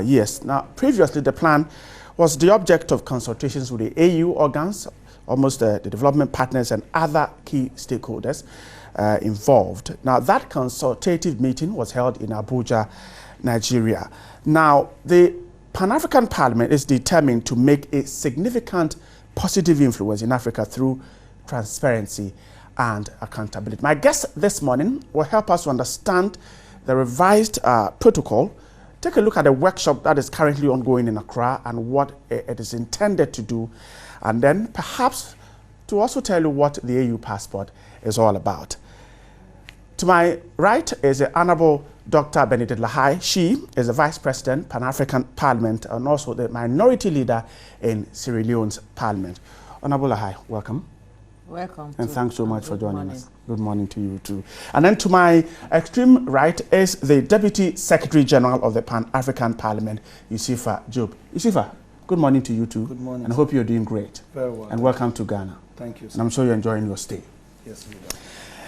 years. Now, previously, the plan was the object of consultations with the AU organs, almost the development partners and other key stakeholders involved. Now, that consultative meeting was held in Abuja, Nigeria. Now, the Pan-African Parliament is determined to make a significant positive influence in Africa through transparency and accountability. My guest this morning will help us to understand the revised protocol, take a look at a workshop that is currently ongoing in Accra and what it is intended to do, and then perhaps to also tell you what the AU passport is all about. To my right is the Honorable Dr. Benedict Lahai. She is the Vice President, Pan-African Parliament, and also the Minority Leader in Sierra Leone's Parliament. Honorable Lahai, welcome. Welcome. And thanks so much for joining us. Good morning to you too. And then to my extreme right is the Deputy Secretary General of the Pan-African Parliament, Yusufa Job. Yusufa, good morning to you too. Good morning. And I hope you're doing great. Very well. And welcome to Ghana. Thank you, sir. And I'm sure you're enjoying your stay. Yes, we are.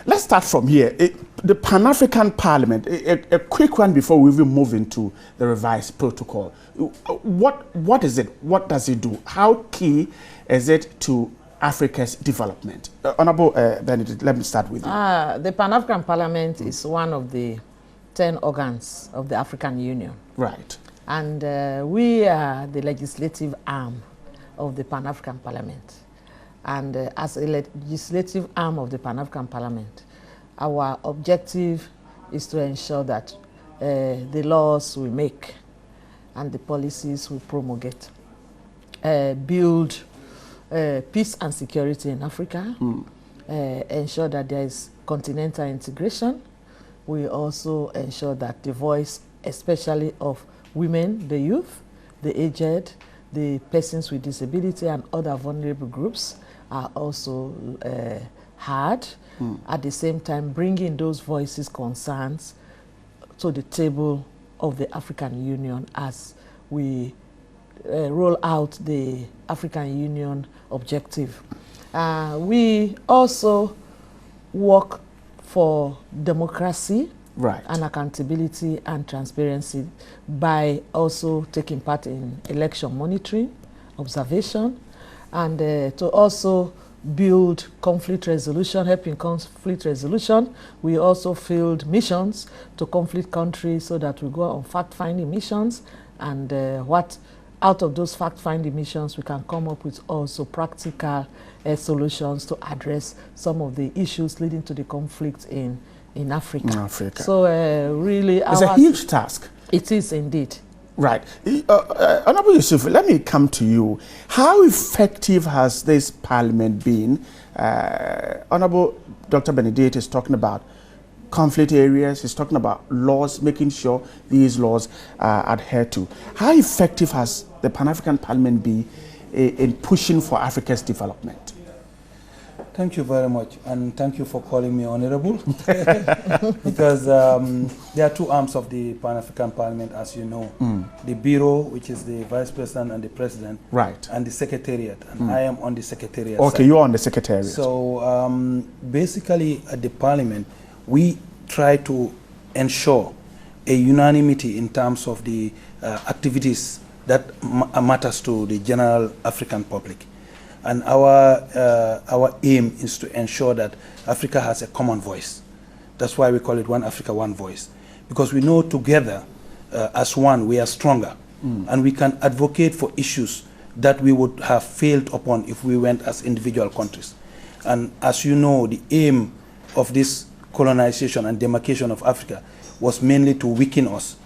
Let's start from here. The Pan-African Parliament, a quick one before we even move into the revised protocol. What is it? What does it do? How key is it to Africa's development? Honorable Benedict, let me start with you. The Pan-African Parliament is one of the 10 organs of the African Union. Right. And we are the legislative arm of the Pan-African Parliament. And as a legislative arm of the Pan-African Parliament, our objective is to ensure that the laws we make and the policies we promulgate build peace and security in Africa, ensure that there is continental integration. We also ensure that the voice, especially of women, the youth, the aged, the persons with disability and other vulnerable groups are also heard. At the same time, bringing those voices, concerns to the table of the African Union as we roll out the African Union objective. We also work for democracy, right, and accountability and transparency by also taking part in election monitoring, observation, and to also build conflict resolution, helping conflict resolution. We also field missions to conflict countries so that we go on fact-finding missions, and out of those fact-finding missions we can come up with also practical solutions to address some of the issues leading to the conflict in Africa. So really it's a huge task. It is indeed. Right. Honorable Yusuf, let me come to you. How effective has this parliament been? Honorable Dr. Benedict is talking about conflict areas, he's talking about laws, making sure these laws are adhered to. How effective has the Pan-African Parliament been in pushing for Africa's development? Thank you very much, and thank you for calling me honorable. Because there are two arms of the Pan-African Parliament, as you know. The Bureau, which is the Vice President and the President, right, and the Secretariat, and I am on the Secretariat side. You're on the Secretariat. So basically at the Parliament, we try to ensure a unanimity in terms of the activities that matters to the general African public. And our aim is to ensure that Africa has a common voice. That's why we call it One Africa, One Voice. Because we know together, as one, we are stronger. And we can advocate for issues that we would have failed upon if we went as individual countries. And as you know, the aim of this colonization and demarcation of Africa was mainly to weaken us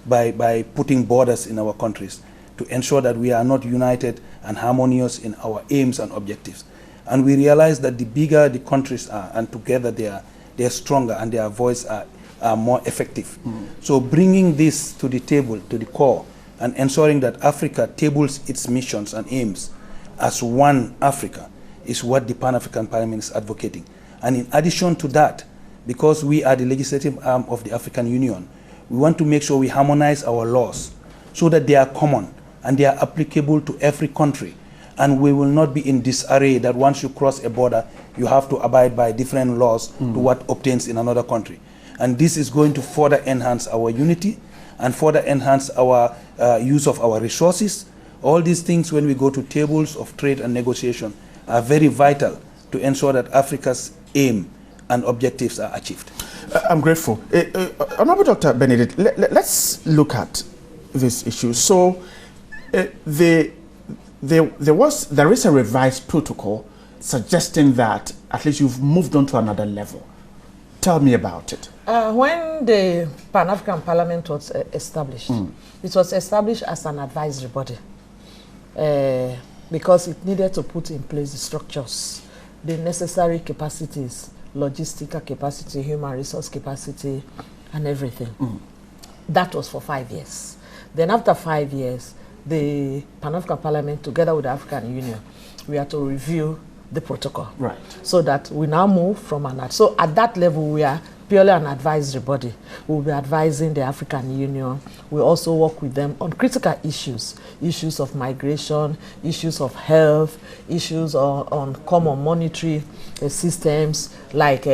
by putting borders in our countries, to ensure that we are not united and harmonious in our aims and objectives. And we realize that the bigger the countries are, and together they are stronger and their voice are more effective. So bringing this to the table, to the core, and ensuring that Africa tables its missions and aims as one Africa is what the Pan-African Parliament is advocating. And in addition to that, because we are the legislative arm of the African Union, we want to make sure we harmonize our laws so that they are common and they are applicable to every country. And we will not be in disarray that once you cross a border, you have to abide by different laws to what obtains in another country. And this is going to further enhance our unity and further enhance our use of our resources. All these things, when we go to tables of trade and negotiation, are very vital to ensure that Africa's aim and objectives are achieved. I'm grateful. Honorable Dr. Benedict, let's look at this issue. So there is a revised protocol suggesting that at least you've moved on to another level. Tell me about it. When the Pan-African Parliament was established, it was established as an advisory body because it needed to put in place the structures, the necessary capacities, logistical capacity, human resource capacity, and everything. That was for 5 years. Then after 5 years, the Pan-African Parliament, together with the African Union, we had to review the protocol. Right. So that we now move from so at that level, we are purely an advisory body. We'll be advising the African Union. We also work with them on critical issues, issues of migration, issues of health, issues on common monetary systems, like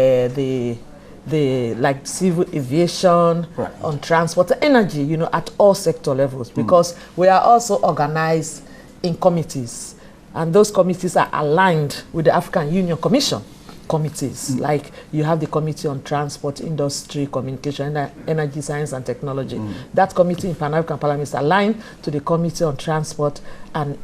like civil aviation, right, on transport, energy, you know, at all sector levels, because we are also organized in committees, and those committees are aligned with the African Union Commission committees. Like you have the Committee on Transport, Industry, Communication, Energy, Science and Technology. That committee in Pan-African Parliament is aligned to the Committee on Transport and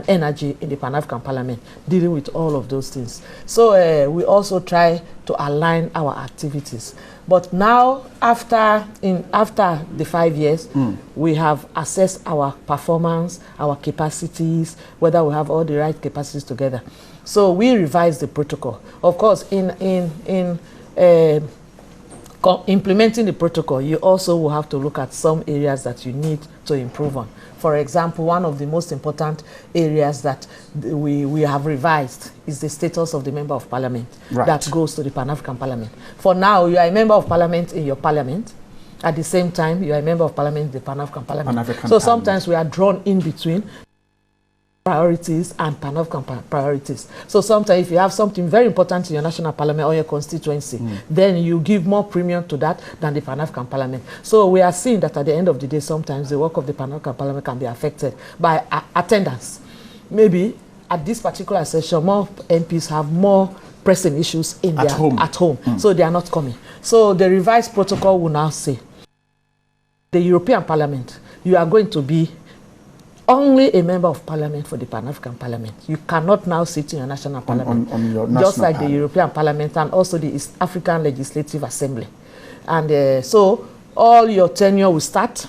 Energy in the Pan-African Parliament, dealing with all of those things. So we also try to align our activities. But now, after the 5 years, we have assessed our performance, our capacities, whether we have all the right capacities together. So we revised the protocol. Of course, in implementing the protocol, you also will have to look at some areas that you need to improve on. For example, one of the most important areas that we have revised is the status of the Member of Parliament, right, that goes to the Pan-African Parliament. For now, you are a Member of Parliament in your Parliament. At the same time, you are a Member of Parliament in the Pan-African Parliament. So sometimes we are drawn in between priorities and Pan-African priorities. So sometimes if you have something very important in your national parliament or your constituency, then you give more premium to that than the Pan-African Parliament. So we are seeing that at the end of the day, sometimes the work of the Pan-African Parliament can be affected by attendance. Maybe at this particular session, more MPs have more pressing issues in at home. So they are not coming. So the revised protocol will now say, the European Parliament, you are going to be only a Member of Parliament for the Pan-African Parliament. You cannot now sit in your national parliament, on your national just like the European Parliament and also the East African Legislative Assembly. And so all your tenure will start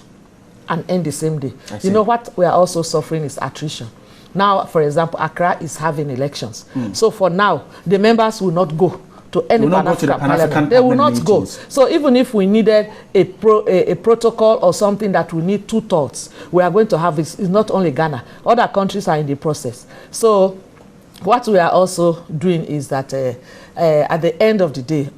and end the same day. You know what we are also suffering is attrition. Now, for example, Accra is having elections. So for now, the members will not go to any Pan-African Parliament. They will not go. So even if we needed a protocol or something that we need 2/3, we are going to have is not only Ghana. Other countries are in the process. So what we are also doing is that at the end of the day,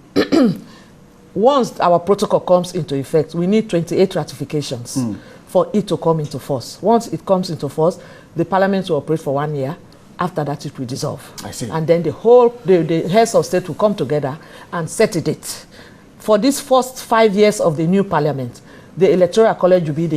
once our protocol comes into effect, we need 28 ratifications for it to come into force. Once it comes into force, the Parliament will operate for 1 year. After that, it will dissolve. I see. And then the heads of state will come together and set a date. For these first 5 years of the new parliament, the electoral college will be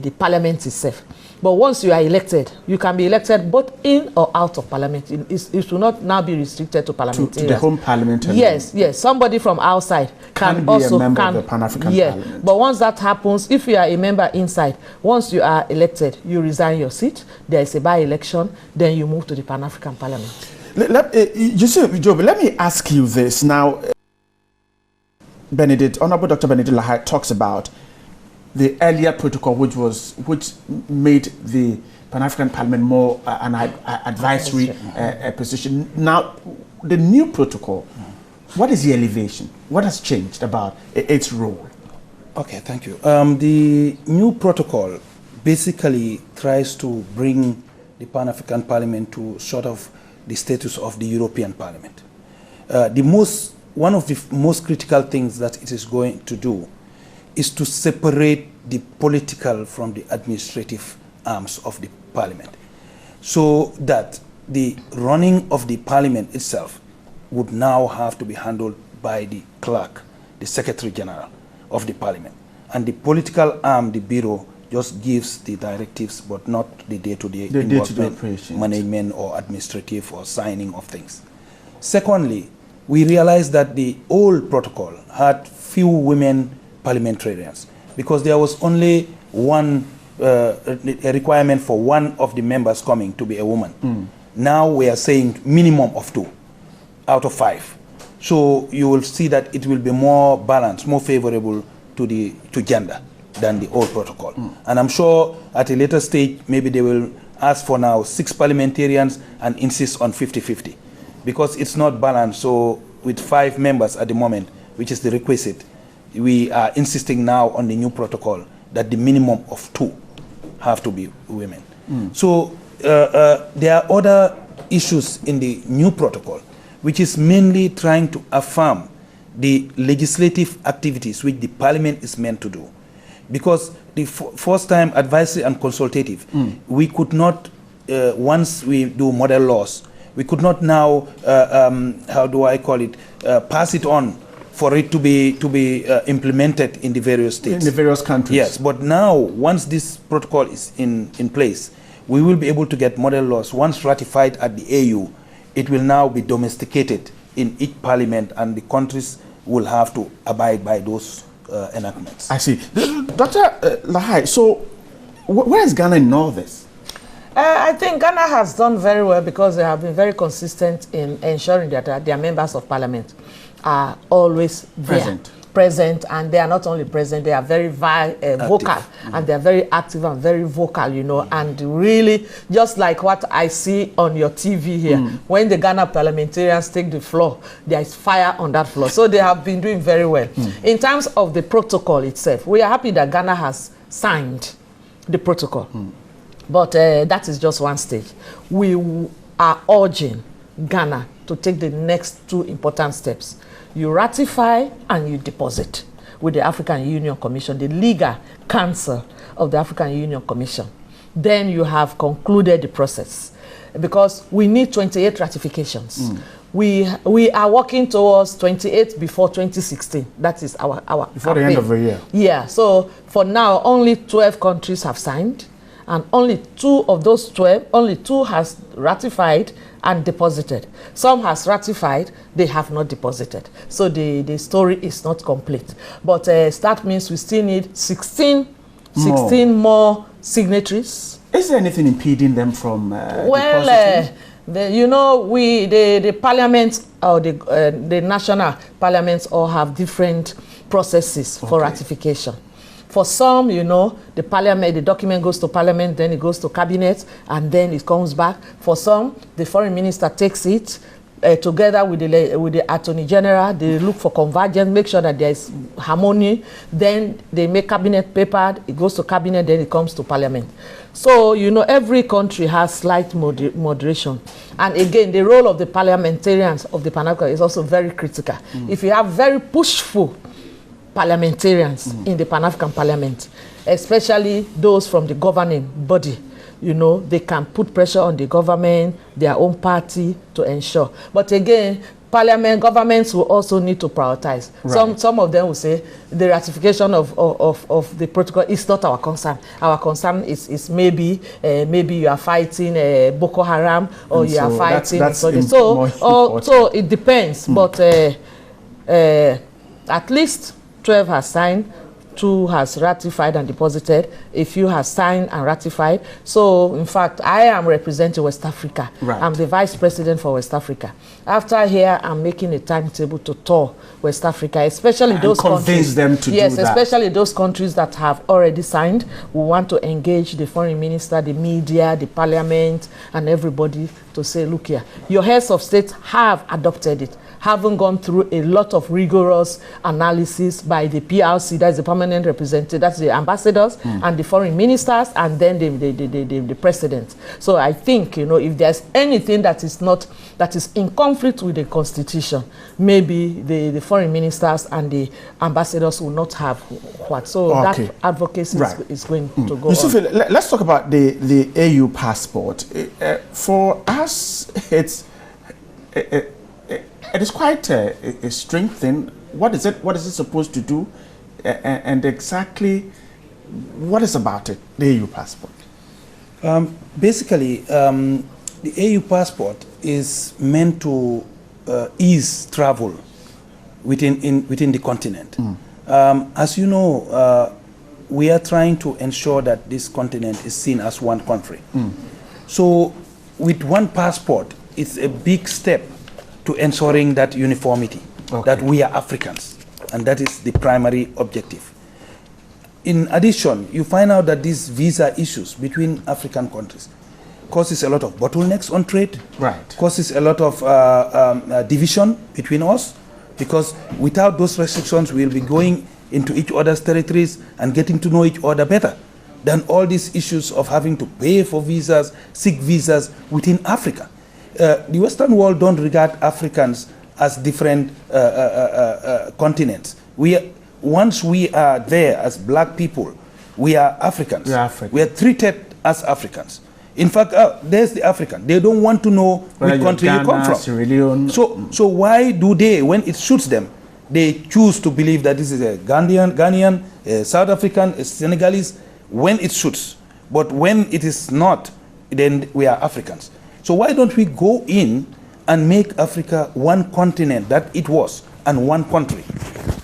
the parliament itself. But once you are elected, you can be elected both in or out of parliament. It will not now be restricted to parliamentarians. To the home parliament. Yes, yes. Somebody from outside can also be a member of the Pan-African Parliament. But once that happens, if you are a member inside, once you are elected, you resign your seat. There is a by-election. Then you move to the Pan-African Parliament. You see, Job, let me ask you this now. Honorable Dr. Benedict Lahai talks about the earlier protocol, which made the Pan-African Parliament more an advisory position. Now, the new protocol, what is the elevation? What has changed about its role? Okay, thank you. The new protocol basically tries to bring the Pan-African Parliament to sort of the status of the European Parliament. One of the most critical things that it is going to do is to separate the political from the administrative arms of the parliament, so that the running of the parliament itself would now have to be handled by the clerk, the Secretary General of the Parliament. and the political arm, the bureau, just gives the directives, but not the day-to-day management or administrative or signing of things. Secondly, we realized that the old protocol had few women parliamentarians because there was only one a requirement for one of the members coming to be a woman. Now we are saying minimum of 2 out of 5. So you will see that it will be more balanced, more favorable to gender than the old protocol. And I'm sure at a later stage, maybe they will ask for now 6 parliamentarians and insist on 50-50 because it's not balanced. So with 5 members at the moment, which is the requisite, we are insisting now on the new protocol that the minimum of 2 have to be women. So there are other issues in the new protocol, which is mainly trying to affirm the legislative activities which the parliament is meant to do. Because the first time advisory and consultative, we could not, once we do model laws, we could not now, how do I call it, pass it on for it to be implemented in the various states. In the various countries. Yes, but now, once this protocol is in place, we will be able to get model laws. Once ratified at the AU, it will now be domesticated in each parliament, and the countries will have to abide by those enactments. I see. Dr. Lahai, so where is Ghana in all this? I think Ghana has done very well because they have been very consistent in ensuring that their members of parliament are always present, and they are not only present, they are very vocal, and they are very active and very vocal, you know, and really, just like what I see on your TV here, when the Ghana parliamentarians take the floor, there is fire on that floor. So they have been doing very well. In terms of the protocol itself, we are happy that Ghana has signed the protocol, but that is just one stage. We are urging Ghana to take the next 2 important steps. You ratify and you deposit with the African Union Commission, the legal council of the African Union Commission. Then you have concluded the process because we need 28 ratifications. We are working towards 28 before 2016. That is our before the end of the year. Yeah. So for now, only 12 countries have signed, and only 2 of those 12, only 2 has ratified and deposited. Some has ratified, they have not deposited. So the story is not complete. But that means we still need 16 more signatories. Is there anything impeding them from depositing? You know, the parliament or the national parliaments all have different processes for ratification. For some, you know, the document goes to parliament, then it goes to cabinet, and then it comes back. For some, the foreign minister takes it together with the attorney general. They look for convergence, make sure that there is harmony. Then they make cabinet paper. It goes to cabinet, then it comes to parliament. So, you know, every country has slight moderation. And again, the role of the parliamentarians of the Pan-African is also very critical. If you have very pushful parliamentarians in the Pan-African Parliament, especially those from the governing body, you know, they can put pressure on the government, their own party, to ensure. But again, governments will also need to prioritize. Some of them will say the ratification of the protocol is not our concern. Our concern is maybe you are fighting Boko Haram, or you are fighting. So it depends. But at least 12 has signed, 2 has ratified and deposited, a few has signed and ratified. So, in fact, I am representing West Africa. I'm the vice president for West Africa. After here, I'm making a timetable to tour West Africa, especially those countries. Convince them to do that. Especially those countries that have already signed. We want to engage the foreign minister, the media, the parliament, and everybody to say, look here, your heads of state have adopted it, haven't gone through a lot of rigorous analysis by the PRC, that's the permanent representative, that's the ambassadors, and the foreign ministers, and then the president. So I think, you know, if there's anything that is in conflict with the constitution, maybe the foreign ministers and the ambassadors will not have what. So that advocacy is going to go on. Let's talk about the AU passport. For us, it is quite a strange thing. What is it supposed to do? and exactly what is about it, the AU passport? Basically, the AU passport is meant to ease travel within the continent. As you know, we are trying to ensure that this continent is seen as one country. So with one passport, it's a big step to ensuring that uniformity, that we are Africans, and that is the primary objective. In addition, you find out that these visa issues between African countries causes a lot of bottlenecks on trade, causes a lot of division between us, because without those restrictions, we'll be going into each other's territories and getting to know each other better than all these issues of having to pay for visas, seek visas within Africa. The Western world don't regard Africans as different continents. Once we are there as black people, we are Africans. We are treated as Africans. In fact, there's the African. They don't want to know which country you come from. Sierra Leone. So why do they, when it suits them, they choose to believe that this is a Ghanaian, a South African, a Senegalese, when it suits. But when it is not, then we are Africans. So why don't we go in and make Africa one continent that it was, and one country,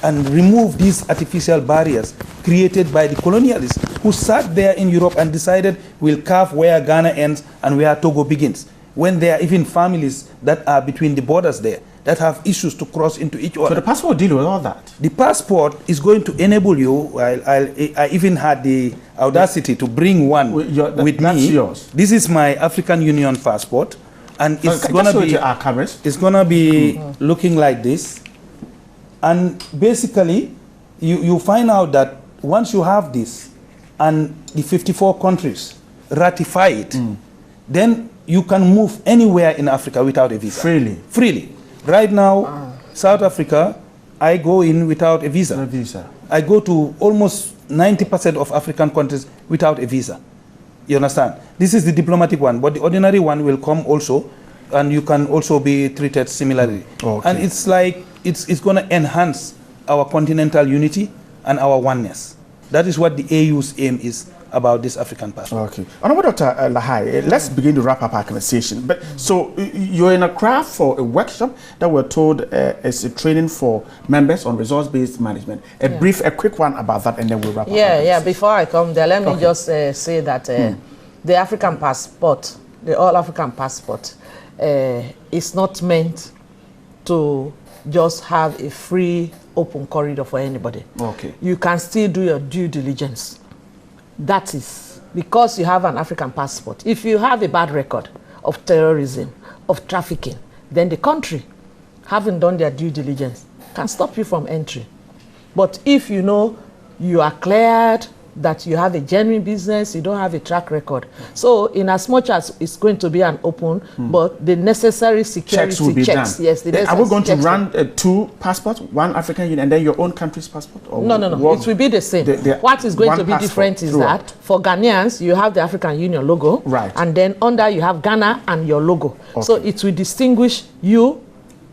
and remove these artificial barriers created by the colonialists who sat there in Europe and decided we'll carve where Ghana ends and where Togo begins, when there are even families that are between the borders there that have issues to cross into each other. So the passport deal with all that? The passport is going to enable you, I even had the audacity to bring one with me. That's yours. This is my African Union passport, and it's gonna be looking like this. And basically, you find out that once you have this and the 54 countries ratify it, then you can move anywhere in Africa without a visa. Freely. Right now, South Africa, I go in without a visa. I go to almost 90% of African countries without a visa. You understand? This is the diplomatic one, but the ordinary one will come also, and you can also be treated similarly. And it's like, it's going to enhance our continental unity and our oneness. That is what the AU's aim is about this African passport. Honorable Dr. Lahai, let's begin to wrap up our conversation. But so you're in Accra for a workshop that we're told is a training for members on resource-based management. A quick one about that, and then we'll wrap up. Before I come there, let me just say that the African passport, the All-African passport, is not meant to just have a free, open corridor for anybody. You can still do your due diligence. That is because you have an African passport. If you have a bad record of terrorism, of trafficking, then the country, having done their due diligence, can stop you from entry. But if you know you are cleared, that you have a genuine business, you don't have a track record. So in as much as it's going to be an open, but the necessary security checks will be done. Yes. Are we going to run two passports, one African Union and then your own country's passport? Or no. It will be the same. What is going to be different is that for Ghanaians, you have the African Union logo. And then under you have Ghana and your logo. So it will distinguish you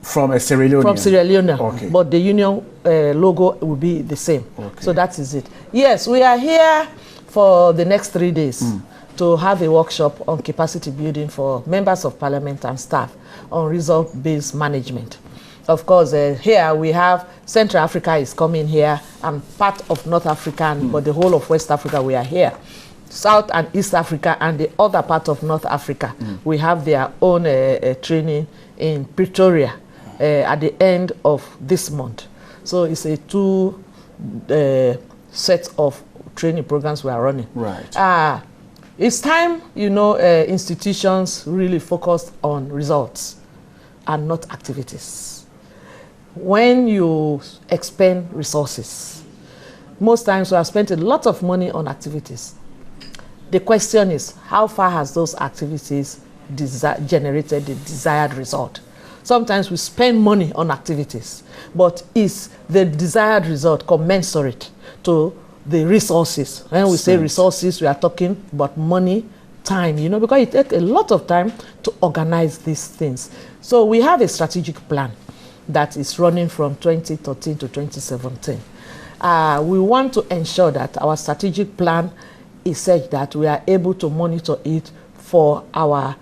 from a Sierra Leone. But the union logo will be the same. So that is it. Yes, we are here for the next 3 days to have a workshop on capacity building for members of parliament and staff on result-based management. Of course, here we have Central Africa is coming here, and part of North Africa, but the whole of West Africa, we are here. South and East Africa and the other part of North Africa, we have their own training in Pretoria at the end of this month. So it's a two set of training programs we are running. It's time, institutions really focus on results and not activities. When you expend resources, most times we have spent a lot of money on activities. The question is, how far has those activities generated the desired result? Sometimes we spend money on activities, but is the desired result commensurate to the resources? When we say resources, we are talking about money, time, because it takes a lot of time to organize these things. So we have a strategic plan that is running from 2013 to 2017. we want to ensure that our strategic plan is such that we are able to monitor it for our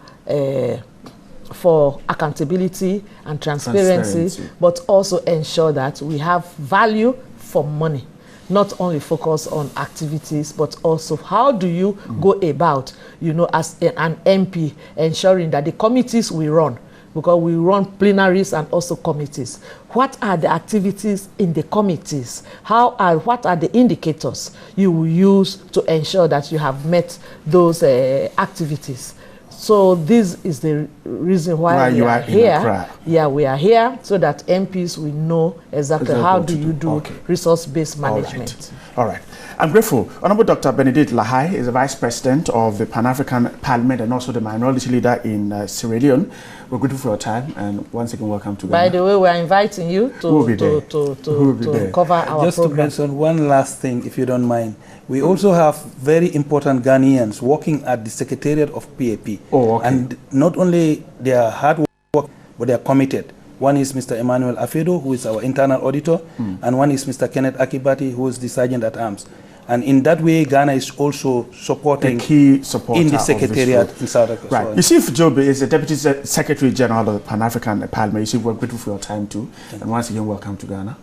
for accountability and transparency, but also ensure that we have value for money. Not only focus on activities, but also how do you go about, you know, as an MP, ensuring that the committees we run, because we run plenaries and also committees. What are the activities in the committees? What are the indicators you will use to ensure that you have met those activities? So this is the reason why we are here. Yeah, we are here so that MPs will know exactly how do you do resource-based management. All right. I'm grateful. Honorable Dr. Benedict Lahai is the Vice President of the Pan-African Parliament and also the minority leader in Sierra Leone. We're grateful for your time, and once again, welcome to Ghana. By the way, we're inviting you to cover our Just program. to mention one last thing, if you don't mind. We also have very important Ghanaians working at the Secretariat of PAP. Oh, okay. And not only they are hard work, but they are committed. One is Mr. Emmanuel Afedo, who is our internal auditor, and one is Mr. Kenneth Akibati, who is the Sergeant at Arms. And in that way, Ghana is also supporting a key supporter in the Secretariat in South Africa. Right. You see, if Jobe is the Deputy Secretary General of the Pan-African Parliament, you see, we're grateful for your time too. And once again, welcome to Ghana.